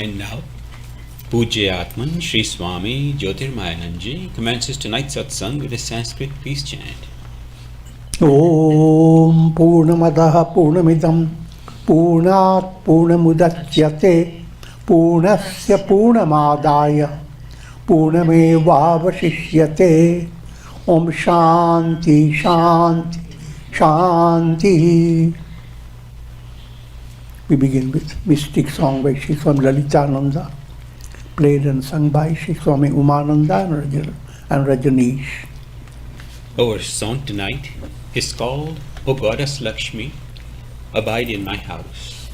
And now, Pujya Atman Sri Swami Jyotirmayananda commences tonight's satsang with a Sanskrit peace chant. Om Purnamadaha Purnamidam Purnat Purnamudachyate Purnasya Purnamadaya Purnamevavashishyate. Om Shanti Shanti Shanti. We begin with mystic song by Sri Swami Lalitananda, played and sung by Sri Swami Umananda and Rajanish. Our song tonight is called O Goddess Lakshmi, Abide in My House.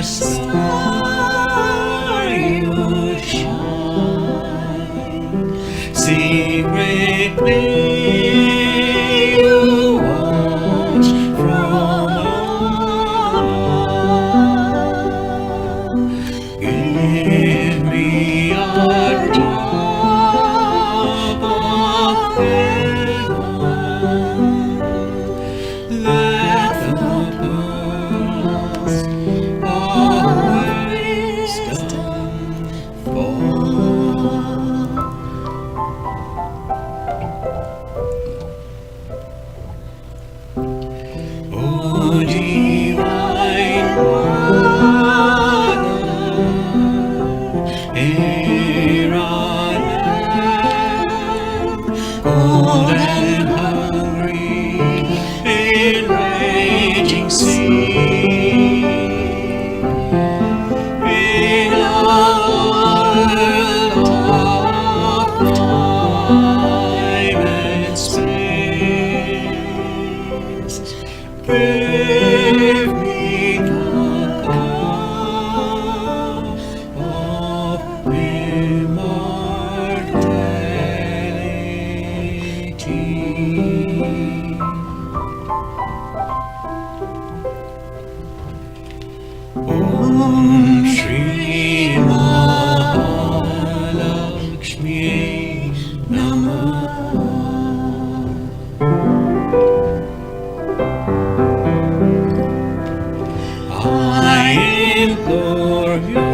star you shine, secretly you watch from above. Give me a drop of heaven, let the pearls of wisdom fall. Oh, divine Mother, here I am, cold and hungry in raging sea, in a world of time and space. Give me the cup of immortality. Om Shri Mahalakshmi Namah. I implore you,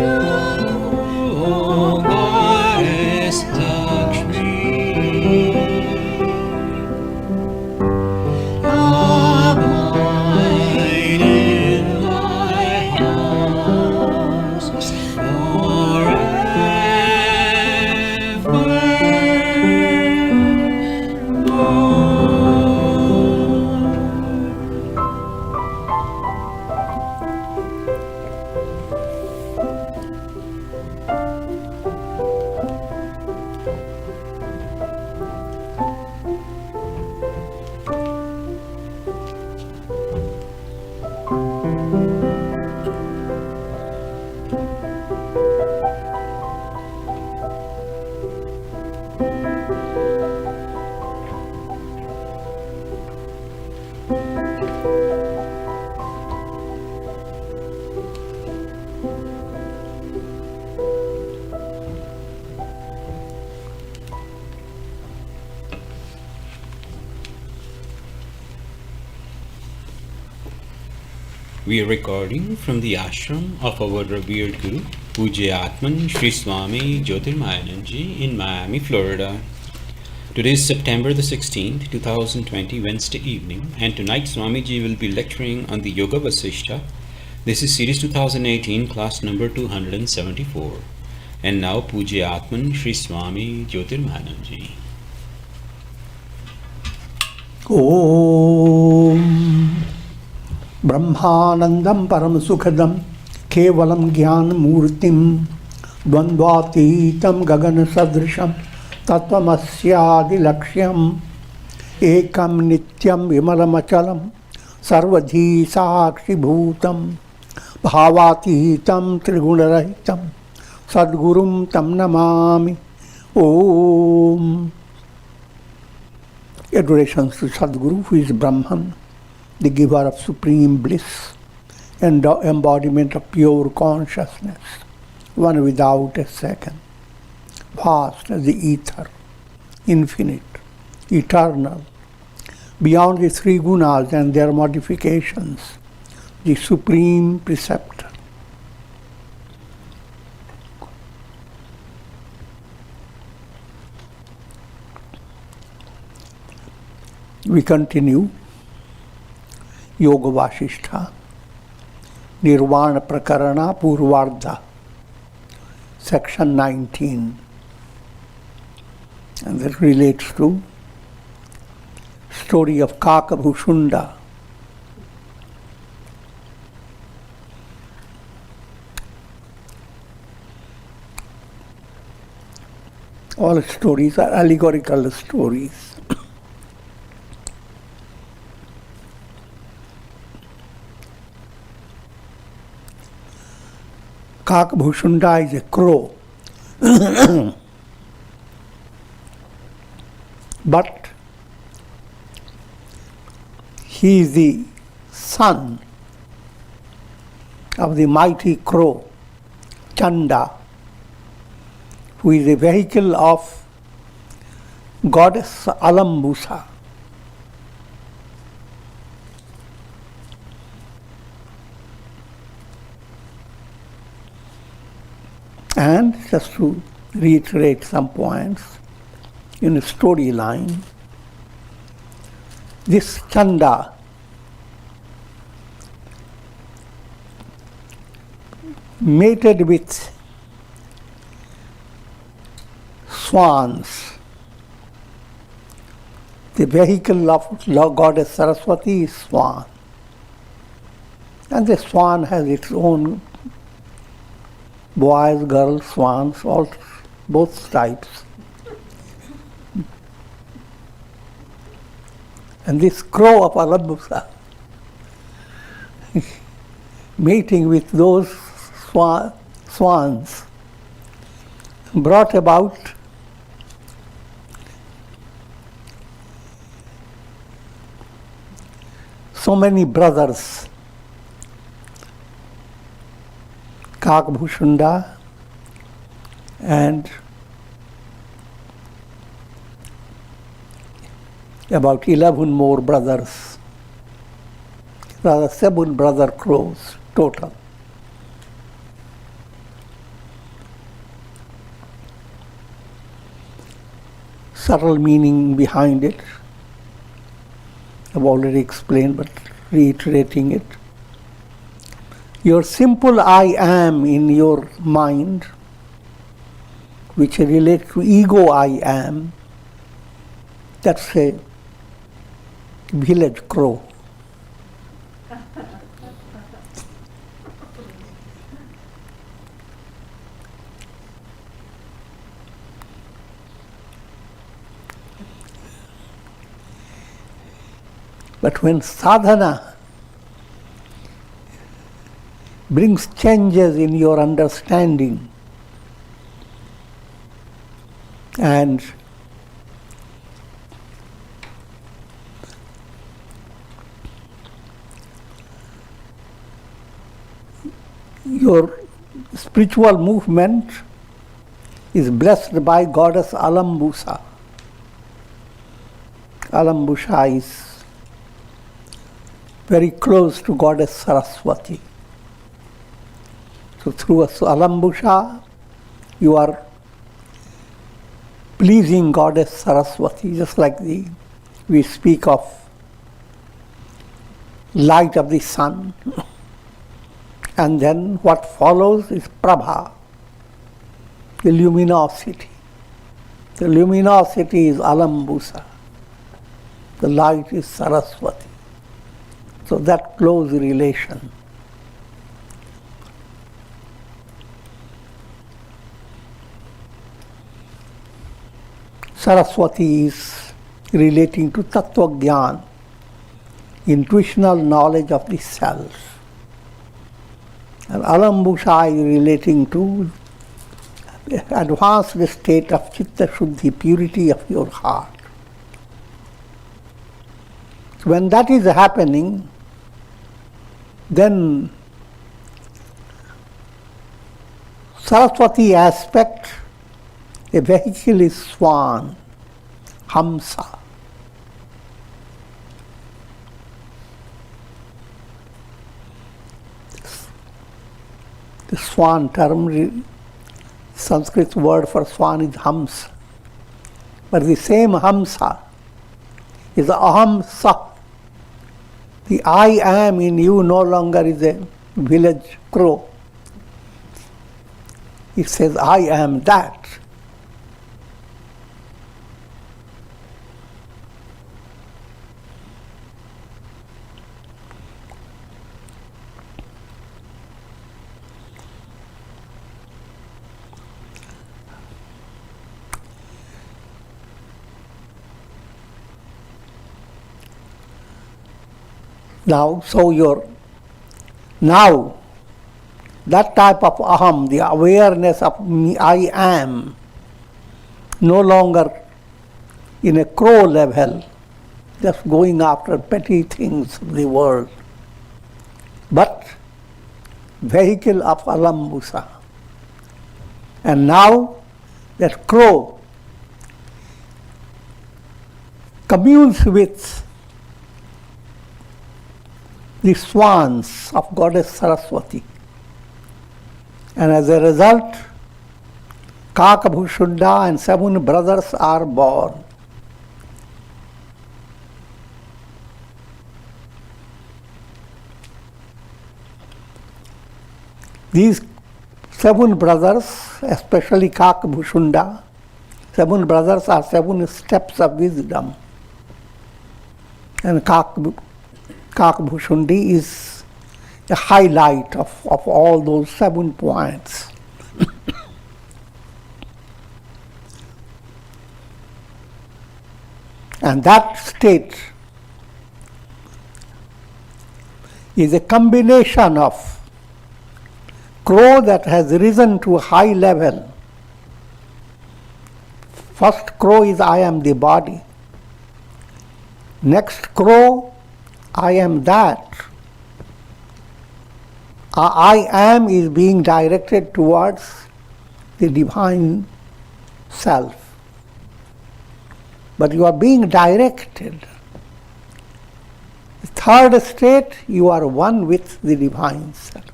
O Goddess Lakshmi, abide in my house We are recording from the ashram of our revered Guru, Pujya Atman Sri Swami Jyotirmayananda in Miami, Florida. Today is September the 16th, 2020, Wednesday evening, and tonight Swamiji will be lecturing on the Yoga Vasistha. This is Series 2018, class number 274. And now Pujya Atman Sri Swami Jyotirmayananda. Om Brahmanandam Param Sukhadam Kevalam Gyan Murtim Dvandvatitam Gagana Sadrisham Tatvamasyadi Lakshyam Ekam Nityam Vimalamachalam Sarvadhi Sakshi Bhutam Bhavatitam Trigunarahitam Sadgurum Tam Namami. Om. Adorations to Sadguru, who is Brahman, the giver of supreme bliss and the embodiment of pure consciousness, one without a second, vast as the ether, infinite, eternal, beyond the three gunas and their modifications, the supreme preceptor. We continue Yoga Vasistha, Nirvana Prakarana Purvardha, section 19. And that relates to story of Kakabhushunda. All stories are allegorical stories. Kakabhushunda is a crow. But he is the son of the mighty crow, Chanda, who is a vehicle of goddess Alambusa. And just to reiterate some points in a storyline, this Chanda mated with swans. The vehicle of goddess Saraswati is swan. And the swan has its own boys, girls, swans, all both types. And this crow of Alambusa mating with those swans brought about so many brothers. Kakabhushunda and about 11 more brothers, rather 7 brother crows total. Subtle meaning behind it, I've already explained, but reiterating it. Your simple I am in your mind, which relates to ego I am, that's a village crow. But when sadhana brings changes in your understanding and your spiritual movement is blessed by goddess Alambusa. Alambusa is very close to goddess Saraswati. So through Alambusha, you are pleasing goddess Saraswati, just like we speak of light of the sun. And then what follows is Prabha, the luminosity. The luminosity is Alambusa. The light is Saraswati. So that close relation. Saraswati is relating to Tattva Gyan, intuitional knowledge of the self. And Alambusha is relating to advanced state of Chitta Shuddhi, purity of your heart. When that is happening, then Saraswati aspect, a vehicle is swan, Hamsa. The swan term, Sanskrit word for swan is Hams. But the same Hamsa is Ahamsa. The I am in you no longer is a village crow. It says, I am that. Now, so now that type of aham, the awareness of me, I am, no longer in a crow level, just going after petty things of the world, but vehicle of alambusa. And now that crow communes with the swans of Goddess Saraswati. And as a result, Kakabhushunda and 7 brothers are born. These 7 brothers, especially Kakabhushunda, 7 brothers are 7 steps of wisdom. And Kakabhushundi is the highlight of all those 7 points. And that state is a combination of crow that has risen to a high level. First crow is I am the body. Next crow, I am that. I am is being directed towards the divine self. But you are being directed. The third state, you are one with the divine self.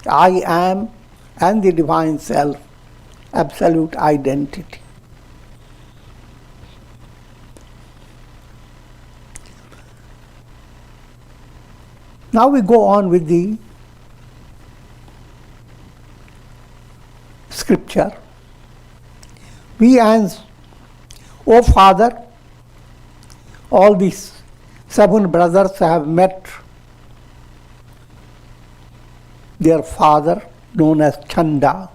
I am and the divine self, absolute identity. Now we go on with the scripture. We answer, O Father, all these 7 brothers have met their father, known as Chanda,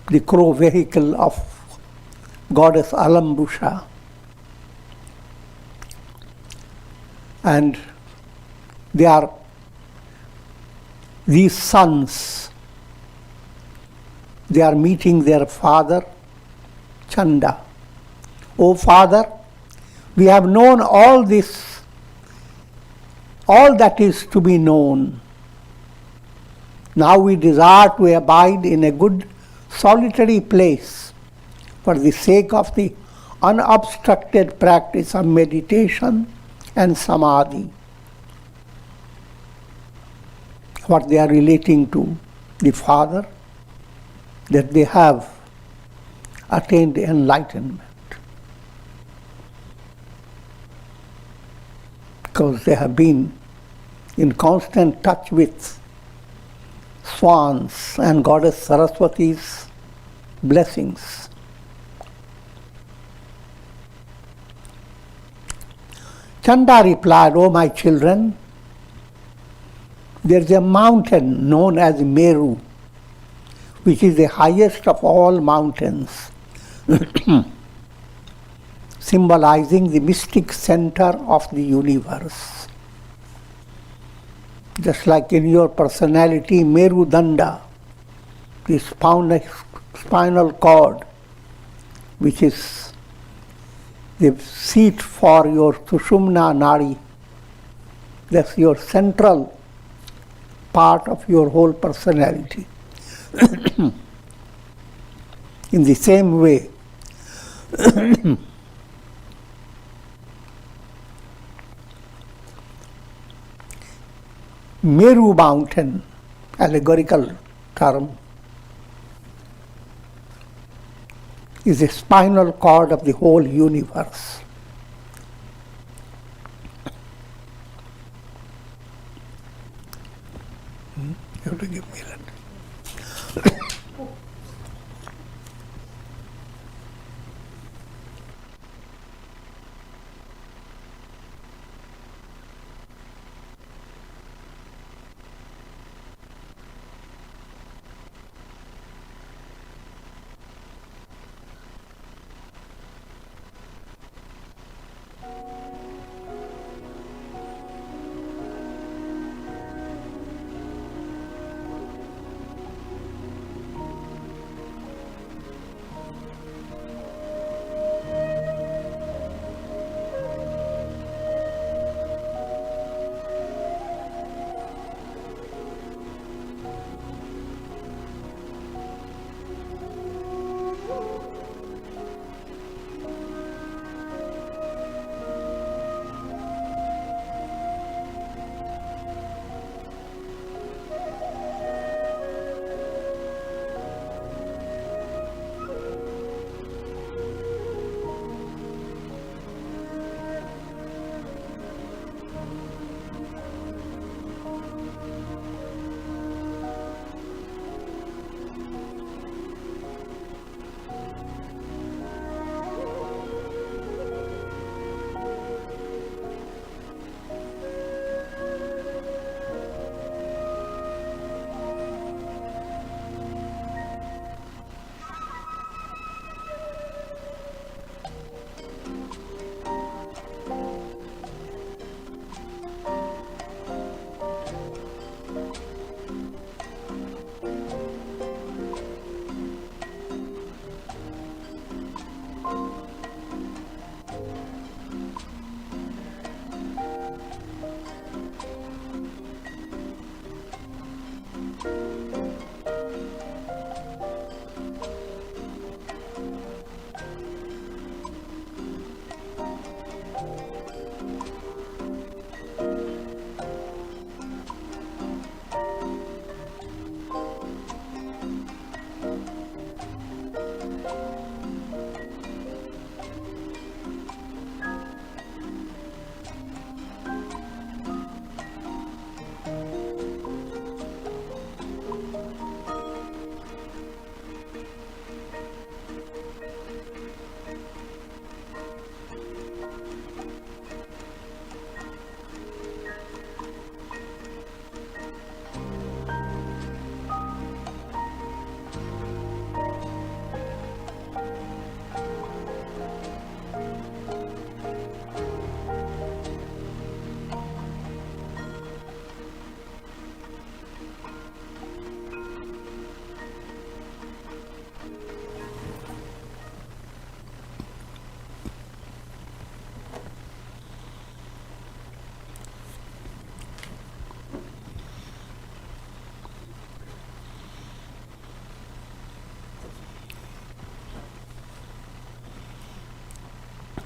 the crow vehicle of Goddess Alambusha. And they are these sons. They are meeting their father, Chanda. O Father, we have known all this, all that is to be known. Now we desire to abide in a good solitary place for the sake of the unobstructed practice of meditation and samadhi. What they are relating to the Father, that they have attained enlightenment. Because they have been in constant touch with swans and Goddess Saraswati's blessings. Chanda replied, O my children, there is a mountain known as Meru, which is the highest of all mountains, symbolizing the mystic center of the universe. Just like in your personality, Meru Danda, the spinal cord, which is the seat for your Sushumna Nadi, that's your central part of your whole personality. In the same way, Meru mountain, allegorical term, is the spinal cord of the whole universe. You have to give me that.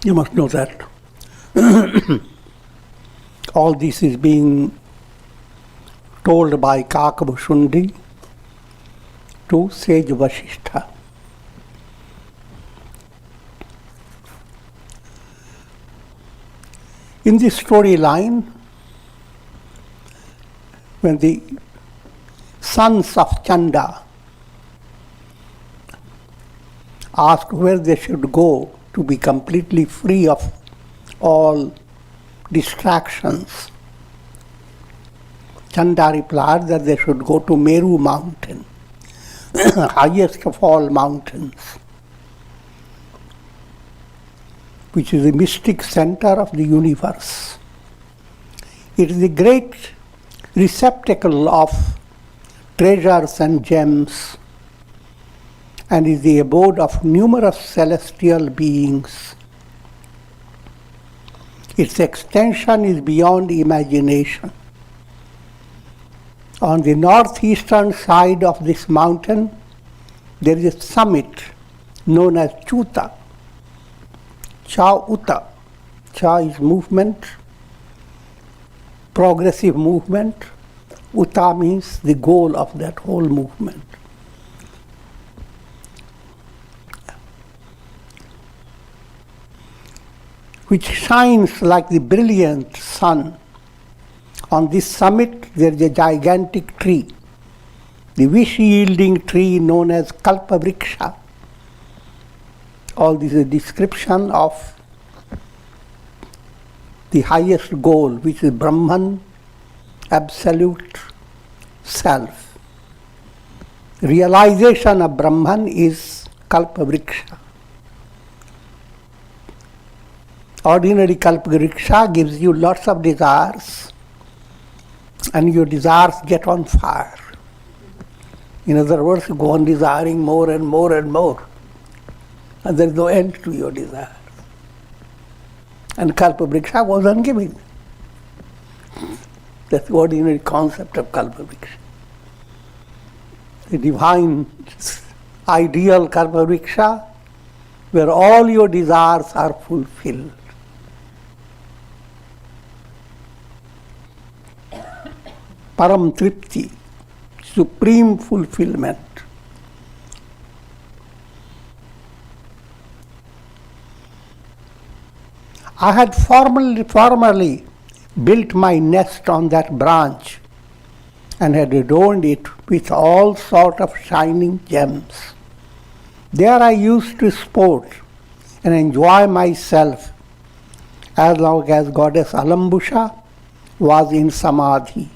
You must know that all this is being told by Kakabhushundi to sage Vasistha. In this storyline, when the sons of Chanda asked where they should go to be completely free of all distractions, Chanda replied that they should go to Meru mountain, highest of all mountains, which is the mystic center of the universe. It is the great receptacle of treasures and gems, and is the abode of numerous celestial beings. Its extension is beyond imagination. On the northeastern side of this mountain, there is a summit known as Chuta. Cha-uta. Cha is movement, progressive movement. Uta means the goal of that whole movement. Which shines like the brilliant sun. On this summit there is a gigantic tree, the wish-yielding tree known as Kalpavriksha. All this is a description of the highest goal, which is Brahman, absolute self. Realization of Brahman is Kalpavriksha. Ordinary Kalpavriksha gives you lots of desires, and your desires get on fire. In other words, you go on desiring more and more and more, and there is no end to your desire. And Kalpavriksha goes on giving. That's the ordinary concept of Kalpavriksha. The divine, ideal Kalpavriksha, where all your desires are fulfilled. Param Tripti, supreme fulfillment. I had formerly built my nest on that branch and had adorned it with all sort of shining gems. There I used to sport and enjoy myself as long as goddess Alambusha was in Samadhi.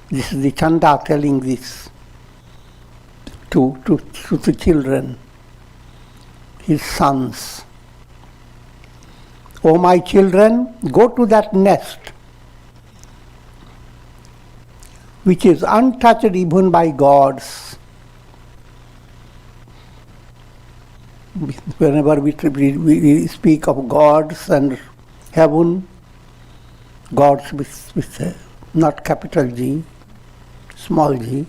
This is the Chanda telling this to the children, his sons. O my children, go to that nest which is untouched even by gods. Whenever we speak of gods and heaven, gods with not capital G, small g,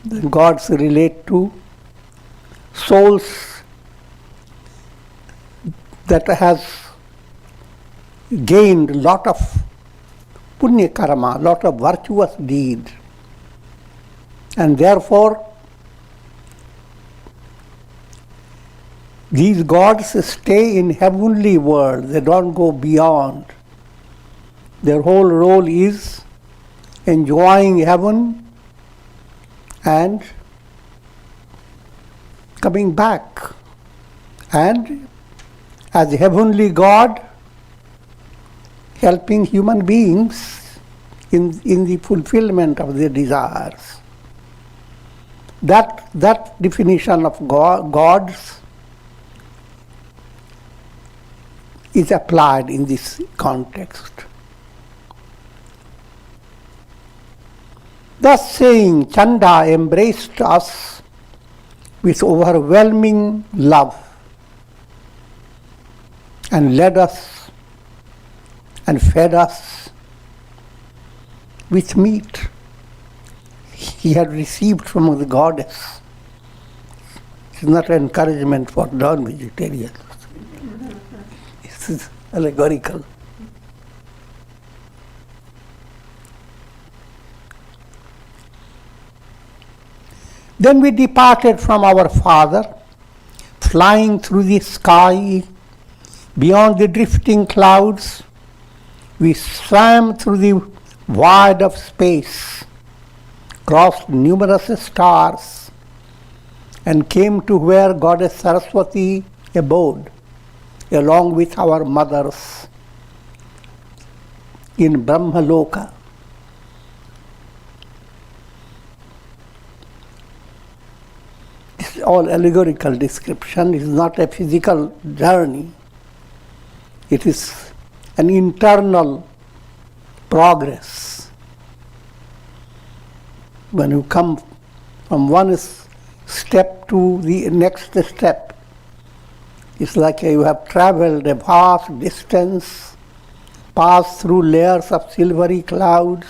then gods relate to souls that has gained a lot of punya karma, lot of virtuous deed, and therefore these gods stay in heavenly world. They don't go beyond. Their whole role is enjoying heaven and coming back. And as a heavenly God, helping human beings in the fulfillment of their desires. That definition of gods is applied in this context. Thus saying, Chanda embraced us with overwhelming love and led us and fed us with meat he had received from the goddess. is not encouragement for non-vegetarians. It is allegorical. Then we departed from our father, flying through the sky, beyond the drifting clouds. We swam through the void of space, crossed numerous stars, and came to where Goddess Saraswati abode, along with our mothers in Brahmaloka. This is all allegorical description. It is not a physical journey. It is an internal progress. When you come from one step to the next step, it's like you have traveled a vast distance, passed through layers of silvery clouds,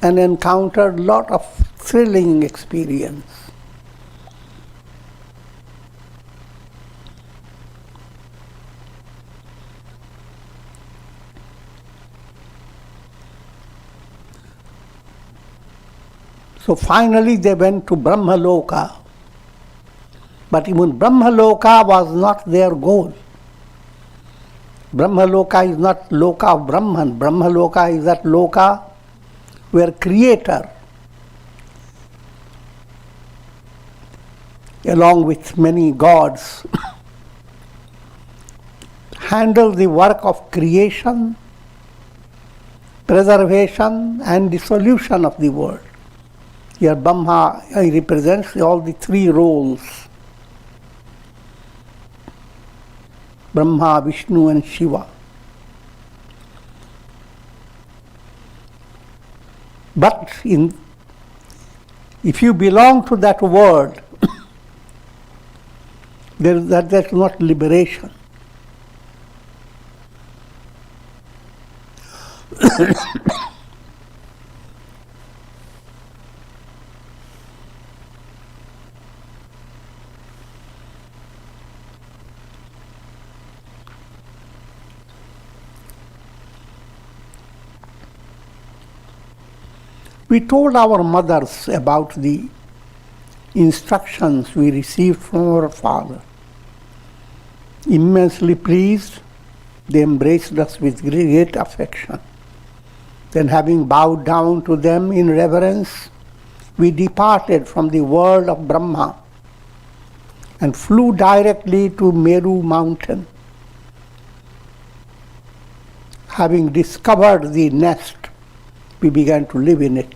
and encountered a lot of thrilling experience. So finally they went to Brahmaloka. But even Brahmaloka was not their goal. Brahmaloka is not Loka of Brahman. Brahmaloka is that Loka where Creator, along with many gods, handle the work of creation, preservation, and dissolution of the world. Here Brahma represents all the three roles: Brahma, Vishnu, and Shiva. But if you belong to that world, that's not liberation. We told our mothers about the instructions we received from our father. Immensely pleased, they embraced us with great affection. Then, having bowed down to them in reverence, we departed from the world of Brahma and flew directly to Meru mountain. Having discovered the nest, we began to live in it.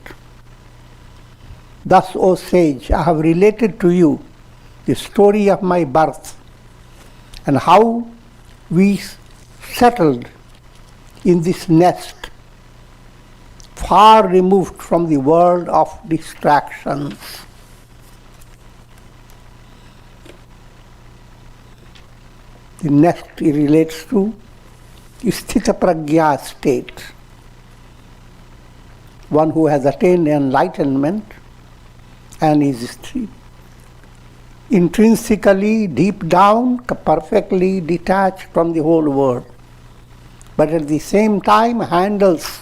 Thus, O sage, I have related to you the story of my birth and how we settled in this nest, far removed from the world of distractions. The nest relates to Sthita Prajna state. One who has attained enlightenment and is intrinsically, deep down, perfectly detached from the whole world, but at the same time handles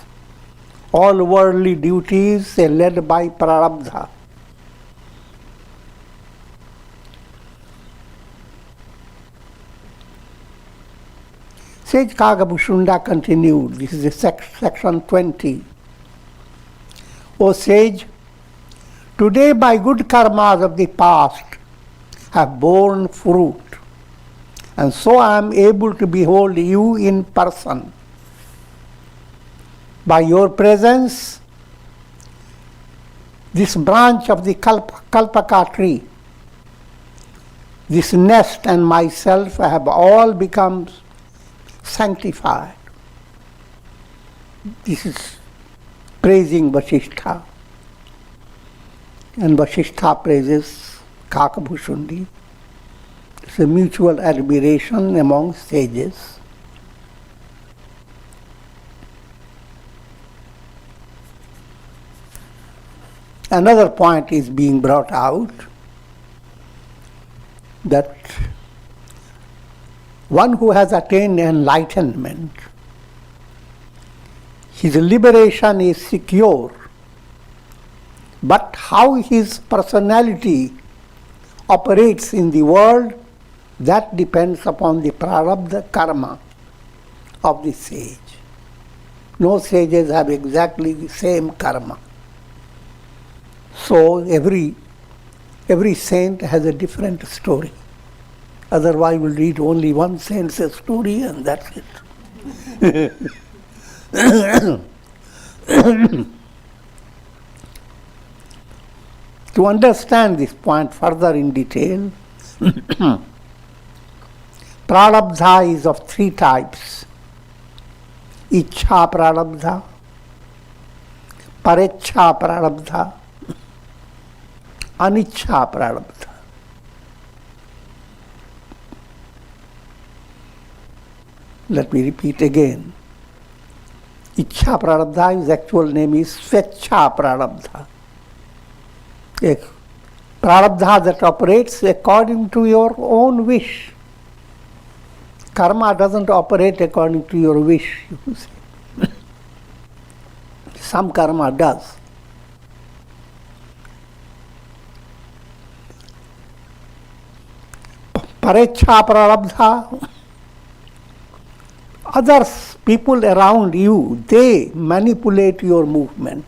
all worldly duties led by prarabdha. Sage Kagabhushunda continued, this is section 20. O sage, today my good karmas of the past have borne fruit, and so I am able to behold you in person. By your presence, this branch of the kalpaka tree, this nest and myself have all become sanctified. This is praising Vasistha. And Vasistha praises Kakabhushundi. It's a mutual admiration among sages. Another point is being brought out. that one who has attained enlightenment, his liberation is secure, but how his personality operates in the world, that depends upon the prarabdha karma of the sage. No sages have exactly the same karma. So every saint has a different story. Otherwise we'll read only one saint's story and that's it. To understand this point further in detail, prarabdha is of three types: ichha prarabdha, parecha prarabdha, anichha prarabdha. Let me repeat again. Ichha prarabdha, his actual name is svecha prarabdha. A prarabdha that operates according to your own wish. Karma doesn't operate according to your wish, you see. Some karma does. Parecha prarabdha, others, people around you, they manipulate your movement.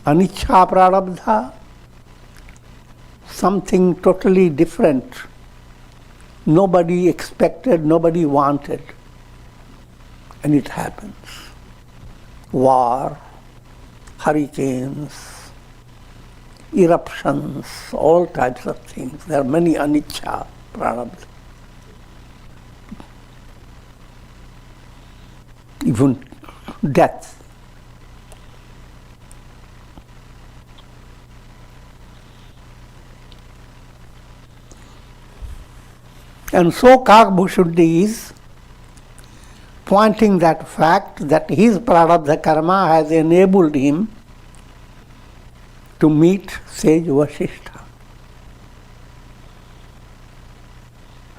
Aniccha prarabdha, something totally different. Nobody expected, nobody wanted. And it happens. War, hurricanes, eruptions, all types of things. There are many anicca prarabdha. Even death. And so Kakbhushuddhi is pointing that fact that his prarabdha karma has enabled him to meet sage Vasistha.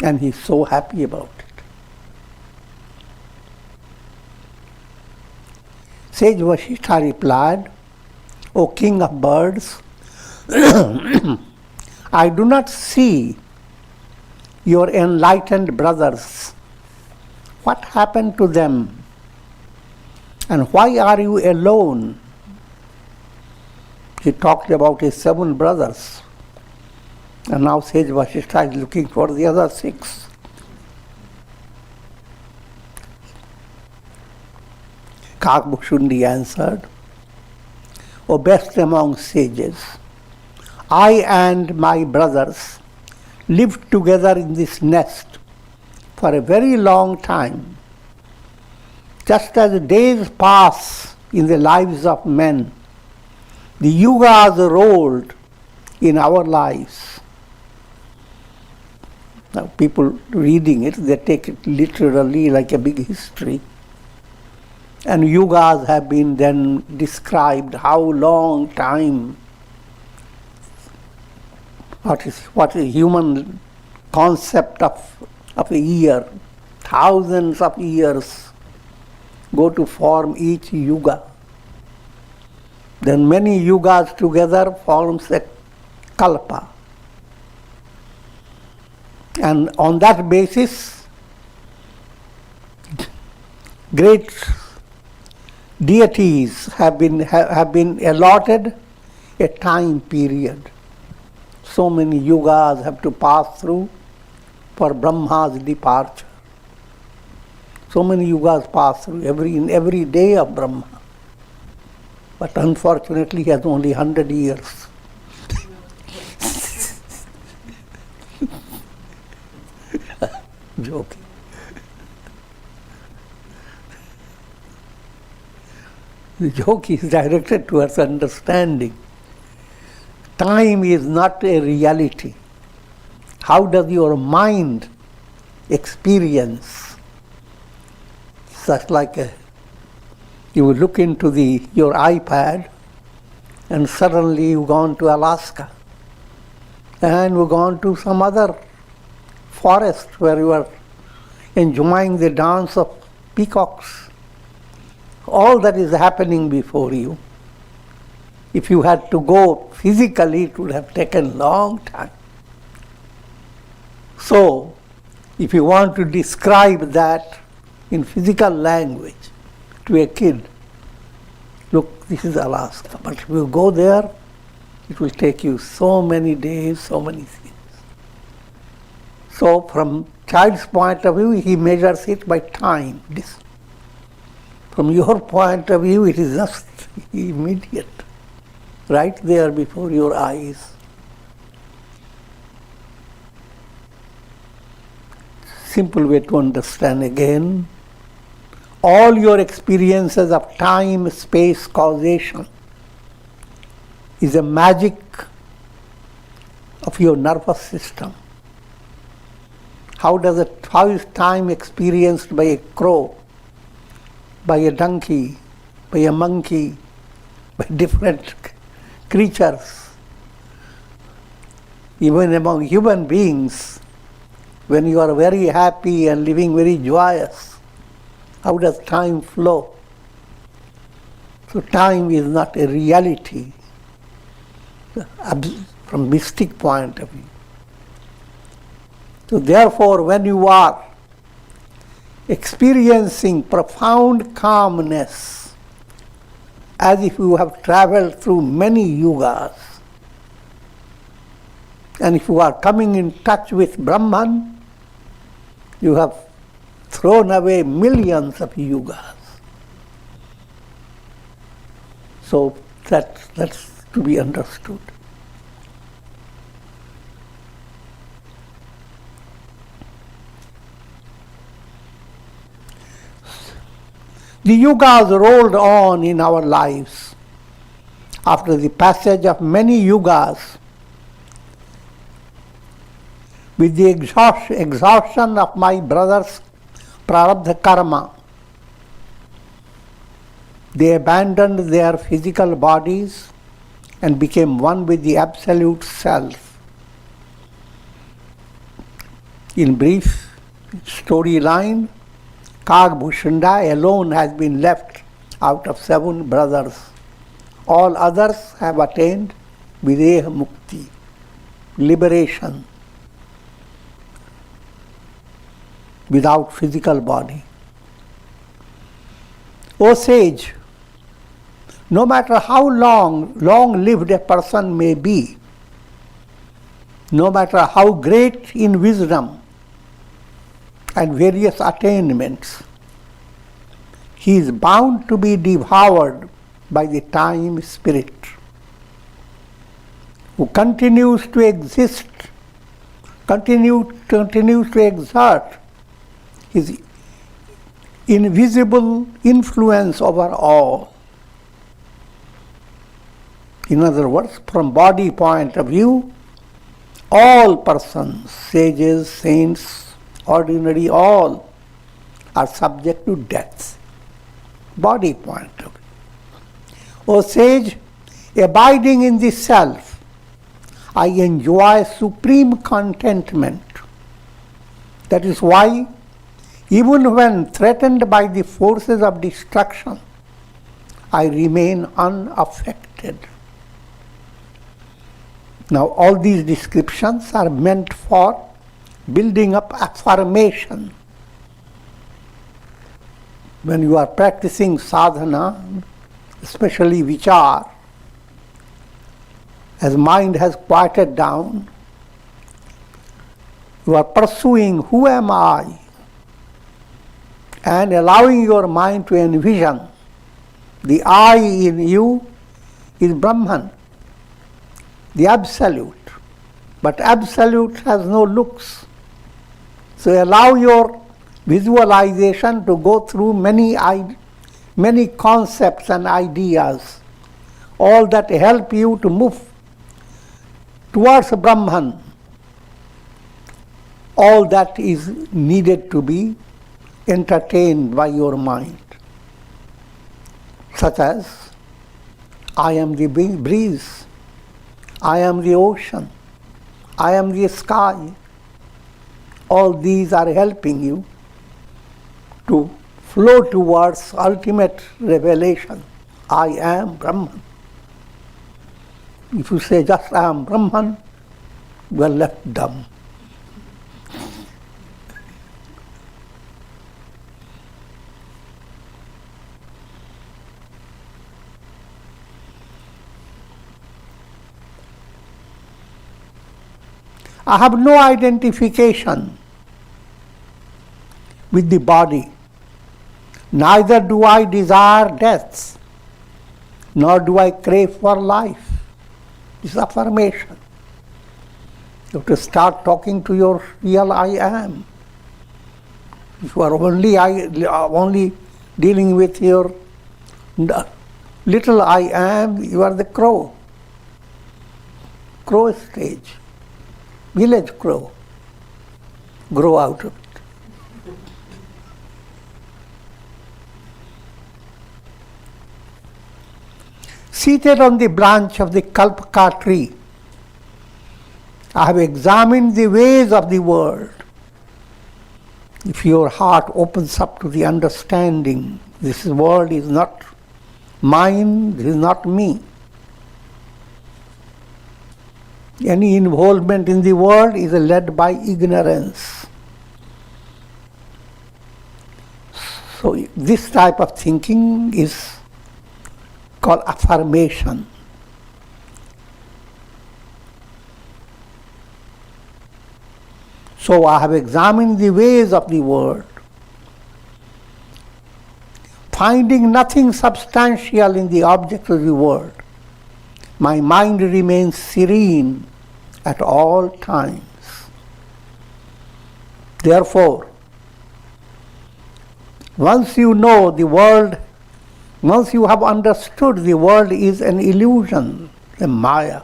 And he's so happy about it. Sage Vasistha replied, "O king of birds, I do not see your enlightened brothers. What happened to them? And why are you alone?" He talked about his 7 brothers. And now Sage Vasistha is looking for the other 6. Kakbhushuddhi answered, "O best among sages, I and my brothers lived together in this nest for a very long time. Just as days pass in the lives of men, the yugas rolled in our lives." Now people reading it, they take it literally like a big history. And yugas have been then described, how long time. What is human concept of a year? Thousands of years go to form each yuga. Then many yugas together forms a kalpa. And on that basis, great deities have been allotted a time period. So many yugas have to pass through for Brahma's departure. So many yugas pass through in every day of Brahma. But unfortunately he has only 100 years. Joking. The joke is directed towards understanding. Time is not a reality. How does your mind experience? Such like you will look into your iPad and suddenly you've gone to Alaska. and you've gone to some other forest where you are enjoying the dance of peacocks. All that is happening before you. If you had to go physically, it would have taken long time. So, if you want to describe that in physical language to a kid, look, this is Alaska. But if you go there, it will take you so many days, so many things. So from child's point of view, he measures it by time. From your point of view, it is just immediate, right there before your eyes. Simple way to understand again. All your experiences of time, space, causation is a magic of your nervous system. How is time experienced by a crow, by a donkey, by a monkey, by different creatures? Even among human beings, when you are very happy and living very joyous, how does time flow? So time is not a reality from mystic point of view. So therefore, when you are experiencing profound calmness, as if you have traveled through many yugas, and if you are coming in touch with Brahman, you have thrown away millions of yugas. So that's to be understood. The yugas rolled on in our lives. After the passage of many yugas, with the exhaustion of my brother's prarabdha karma, they abandoned their physical bodies and became one with the absolute self. In brief storyline, Kagbhushanda alone has been left out of 7 brothers. All others have attained Videha Mukti, liberation, without physical body. O sage, no matter how long-lived a person may be, no matter how great in wisdom and various attainments, he is bound to be devoured by the time spirit, who continues to exist, continues to exert his invisible influence over all. In other words, from body point of view, all persons, sages, saints, ordinary, all are subject to death. Body point of view. O sage, abiding in the self, I enjoy supreme contentment. That is why, even when threatened by the forces of destruction, I remain unaffected. Now, all these descriptions are meant for building up affirmation. When you are practicing sadhana, especially vichar, as mind has quieted down, you are pursuing who am I, and allowing your mind to envision the I in you is Brahman, the Absolute. But Absolute has no looks. So allow your visualization to go through many concepts and ideas, all that help you to move towards Brahman. All that is needed to be entertained by your mind, such as, I am the breeze, I am the ocean, I am the sky. All these are helping you to flow towards ultimate revelation. I am Brahman. If you say just I am Brahman, you are left dumb. I have no identification with the body. Neither do I desire death, nor do I crave for life. This is affirmation. You have to start talking to your real I am. If you are only dealing with your little I am, you are the crow. Crow stage. Village crow. Grow out of it. Seated on the branch of the kalpaka tree, I have examined the ways of the world. If your heart opens up to the understanding, this world is not mine, this is not me. Any involvement in the world is led by ignorance. So this type of thinking is called affirmation. So I have examined the ways of the world, finding nothing substantial in the objects of the world. My mind remains serene at all times. Therefore, once you know the world, once you have understood the world is an illusion, a maya,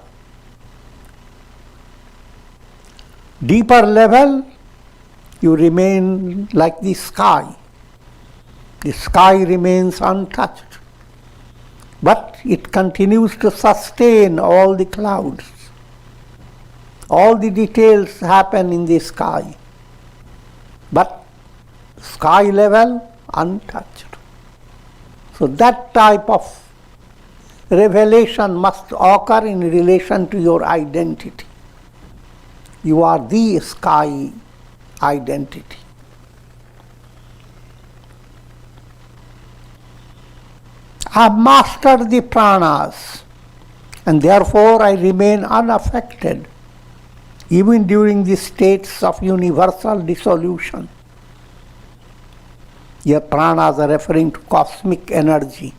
deeper level, you remain like the sky. The sky remains untouched, but it continues to sustain all the clouds. All the details happen in the sky, but sky level untouched. So that type of revelation must occur in relation to your identity. You are the sky identity. I have mastered the pranas, and therefore I remain unaffected even during the states of universal dissolution. Here pranas are referring to cosmic energy.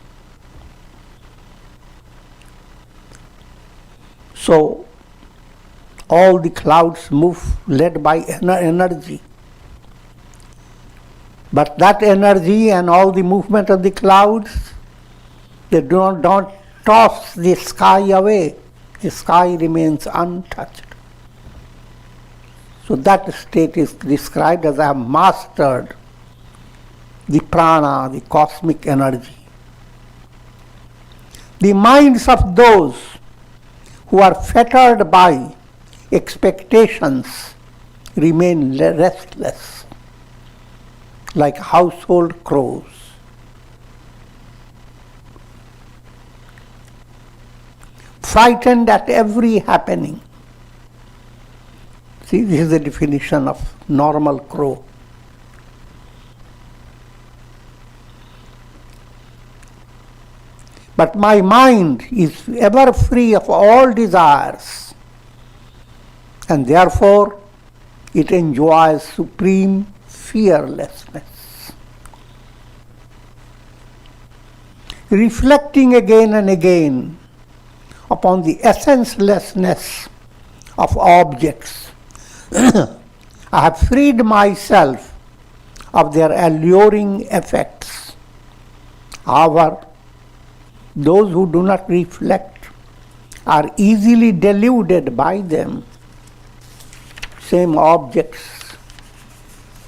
So all the clouds move led by energy. But that energy and all the movement of the clouds, they don't toss the sky away. The sky remains untouched. So that state is described as I have mastered the prana, the cosmic energy. The minds of those who are fettered by expectations remain restless, like household crows. Frightened at every happening. See, this is the definition of normal crow. But my mind is ever free of all desires, and therefore it enjoys supreme fearlessness. Reflecting again and again upon the essencelessness of objects, I have freed myself of their alluring effects. However, those who do not reflect are easily deluded by them. Same objects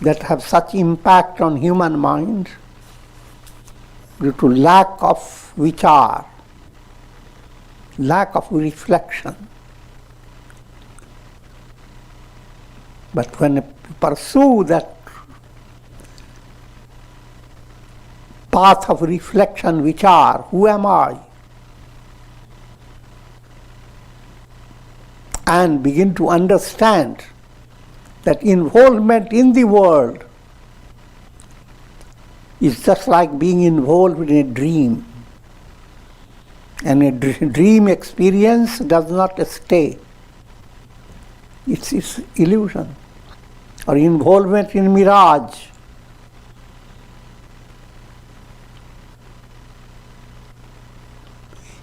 that have such impact on human mind due to lack of vichar, lack of reflection. But when you pursue that path of reflection, vichar, who am I? And begin to understand that involvement in the world is just like being involved in a dream. And a dream experience does not stay. It's illusion or involvement in mirage.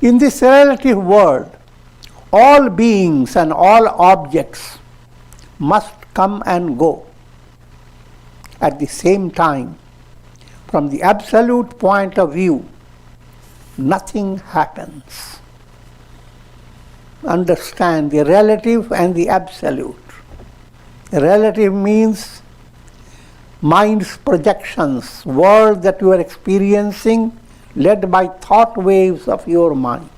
In this relative world, all beings and all objects must come and go at the same time. From the absolute point of view, nothing happens. Understand the relative and the absolute. The relative means mind's projections, world that you are experiencing led by thought waves of your mind.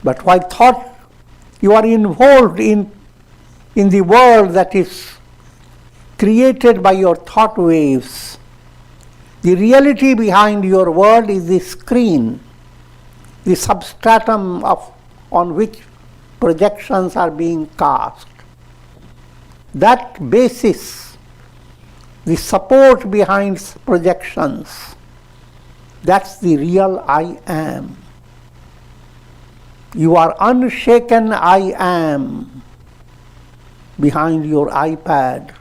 But while thought, you are involved in the world that is created by your thought waves. The reality behind your world is the screen, the substratum on which projections are being cast. That basis, the support behind projections, that's the real I am. You are unshaken I am behind your iPad,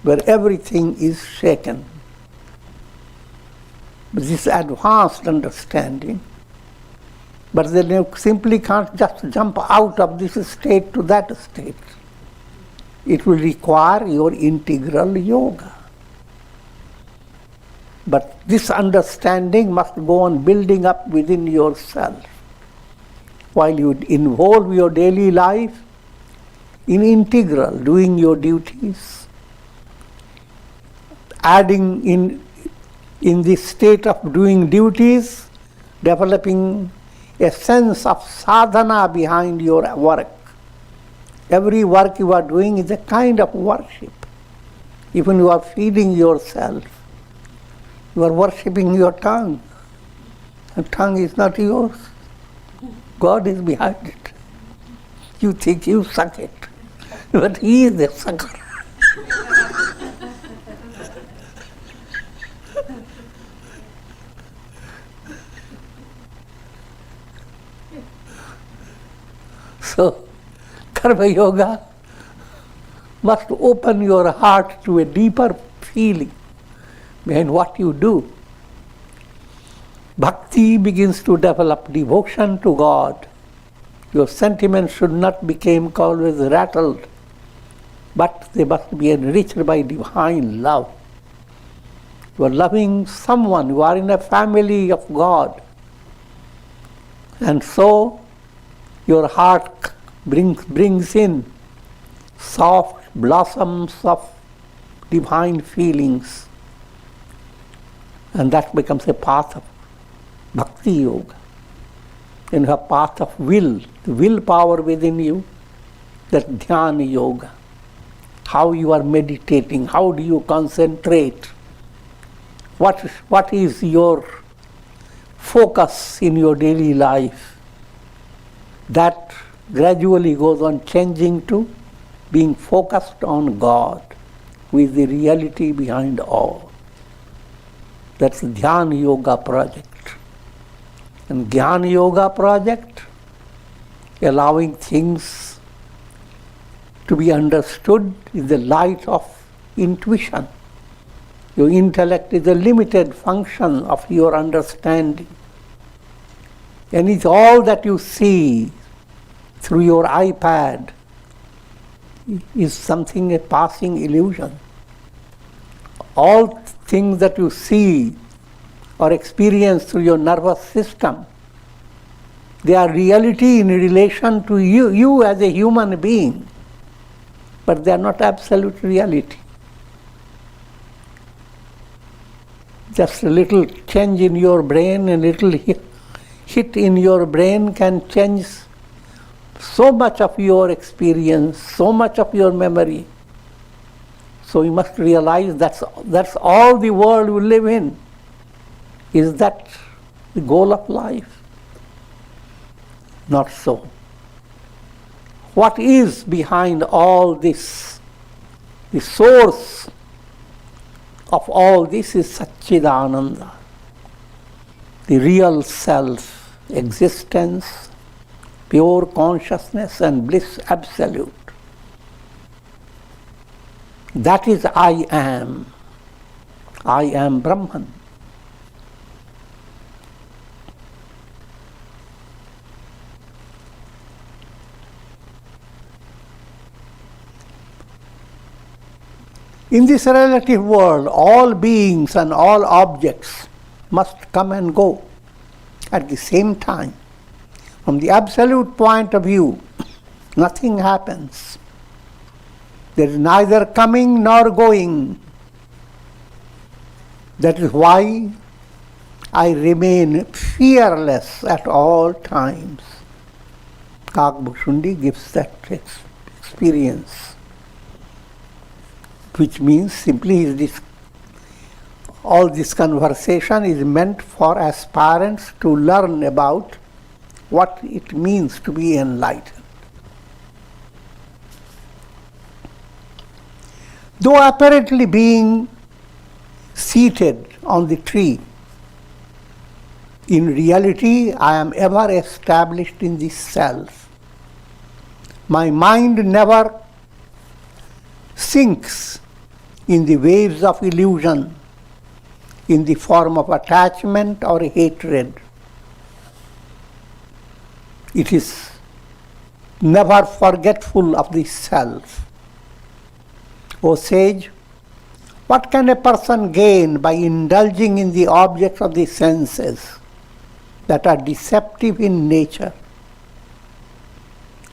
where everything is shaken. But this advanced understanding, but then you simply can't just jump out of this state to that state. It will require your integral yoga. But this understanding must go on building up within yourself, while you involve your daily life in integral, doing your duties, adding in this state of doing duties, developing a sense of sadhana behind your work. Every work you are doing is a kind of worship. Even you are feeding yourself, you are worshipping your tongue. The tongue is not yours. God is behind it. You think you suck it, but He is the sucker. So, Karma Yoga must open your heart to a deeper feeling behind what you do. Bhakti begins to develop devotion to God. Your sentiments should not become always rattled, but they must be enriched by divine love. You are loving someone, you are in a family of God. And so, your heart brings in soft blossoms of divine feelings. And that becomes a path of Bhakti Yoga. In a path of will, the willpower within you, that Dhyana Yoga. How you are meditating, how do you concentrate? What is your focus in your daily life? That gradually goes on changing to being focused on God, who is the reality behind all. That's the Dhyana Yoga project. And Jnana Yoga project, allowing things to be understood in the light of intuition. Your intellect is a limited function of your understanding. And it's all that you see through your iPad is something, a passing illusion. All things that you see or experience through your nervous system, they are reality in relation to you as a human being, but they are not absolute reality. Just a little change in your brain, a little hit in your brain can change so much of your experience, so much of your memory. So you must realize that's all the world we live in. Is that the goal of life? Not so. What is behind all this? The source of all this is Satchidananda, the real self, existence, pure consciousness and bliss absolute. That is I am. I am Brahman. In this relative world, all beings and all objects must come and go at the same time. From the absolute point of view, nothing happens. There is neither coming nor going. That is why I remain fearless at all times. Kakbhushundi gives that experience, which means simply all this conversation is meant for aspirants to learn about what it means to be enlightened. Though apparently being seated on the tree, in reality I am ever established in the self. My mind never sinks in the waves of illusion in the form of attachment or hatred. It is never forgetful of the self. O sage, what can a person gain by indulging in the objects of the senses that are deceptive in nature?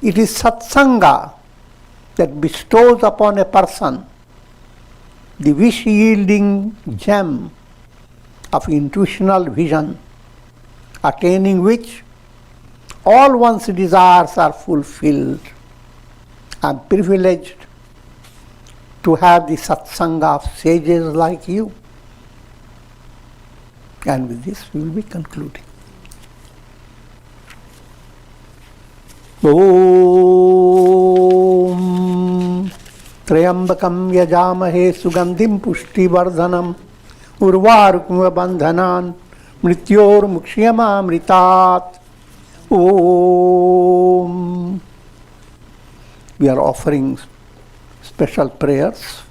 It is satsanga that bestows upon a person the wish-yielding gem of intuitional vision, attaining which all one's desires are fulfilled. I am privileged to have the satsanga of sages like you. And with this we will be concluding. Om Trayambakam yajamahe sugandhim pushtivardhanam urvarukmiva bandhanan mrityor mukshiyamamritat. Om. We are offering special prayers.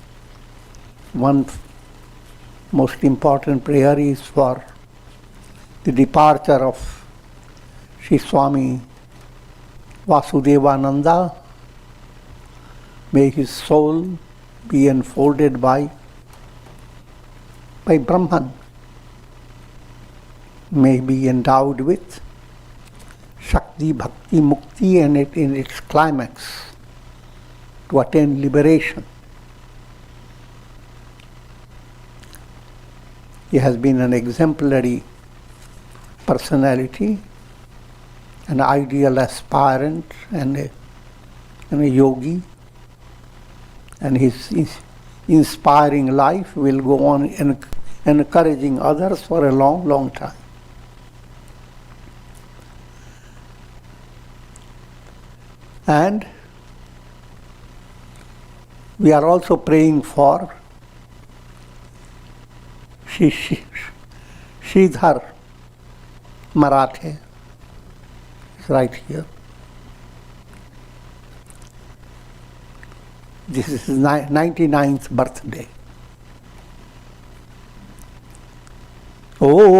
One most important prayer is for the departure of Sri Swami Vasudevananda. May his soul be enfolded by Brahman. May he be endowed with Shakti, Bhakti, Mukti, and in its climax to attain liberation. He has been an exemplary personality, an ideal aspirant, and a yogi, and his inspiring life will go on encouraging others for a long, long time. And we are also praying for Sridhar Marathe. It's right here. This is his 99th birthday. Om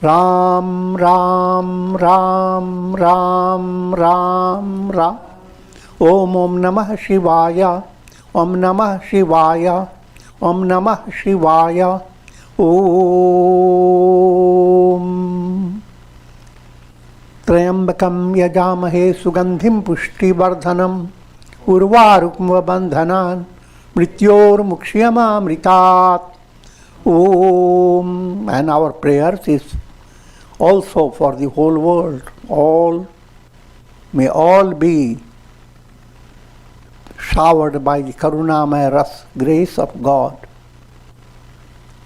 Ram Ram Ram Ram Ram Ram. Om Namah Shivaya. Om Namah Shivaya. Om Namah Shivaya. Om Trayambakam yajamahe sugandhim pushtivardhanam urvarukmiva bandhanan mrityor mukshiyamamritat. Om. And our prayers is also for the whole world. May all be showered by the Karunamaya Ras, grace of God,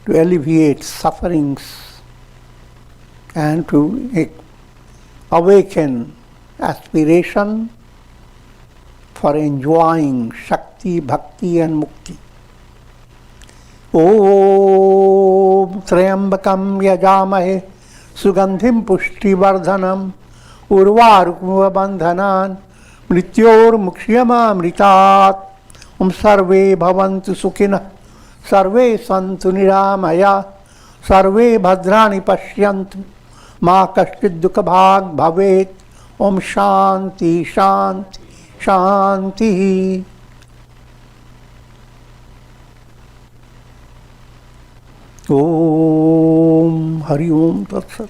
to alleviate sufferings and to awaken aspiration for enjoying Shakti, Bhakti and Mukti. Om Trayambakam Yajamahe Sugandhim Pushti Vardhanam Urvarukmuva Bandhanan Mrityor Mukshiyama Mritat. Om Sarve Bhavantu Sukhina Sarve Santu Niramaya Sarve Bhadrani Pashyantu Ma Kashchid Dukha Bhag Bhavet. Om Shanti Shanti Shanti. Om Hari Om Tat Sat.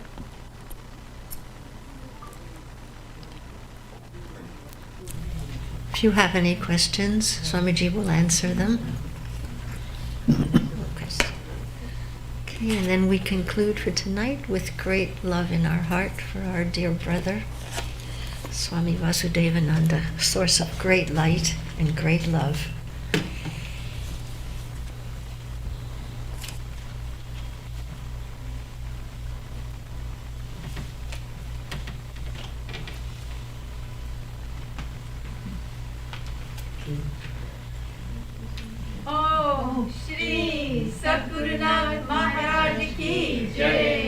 If you have any questions, Swamiji will answer them. Okay, and then we conclude for tonight with great love in our heart for our dear brother, Swami Vasudevananda, source of great light and great love. Om Shri Sadguru Nanak Maharaj Ki Jai.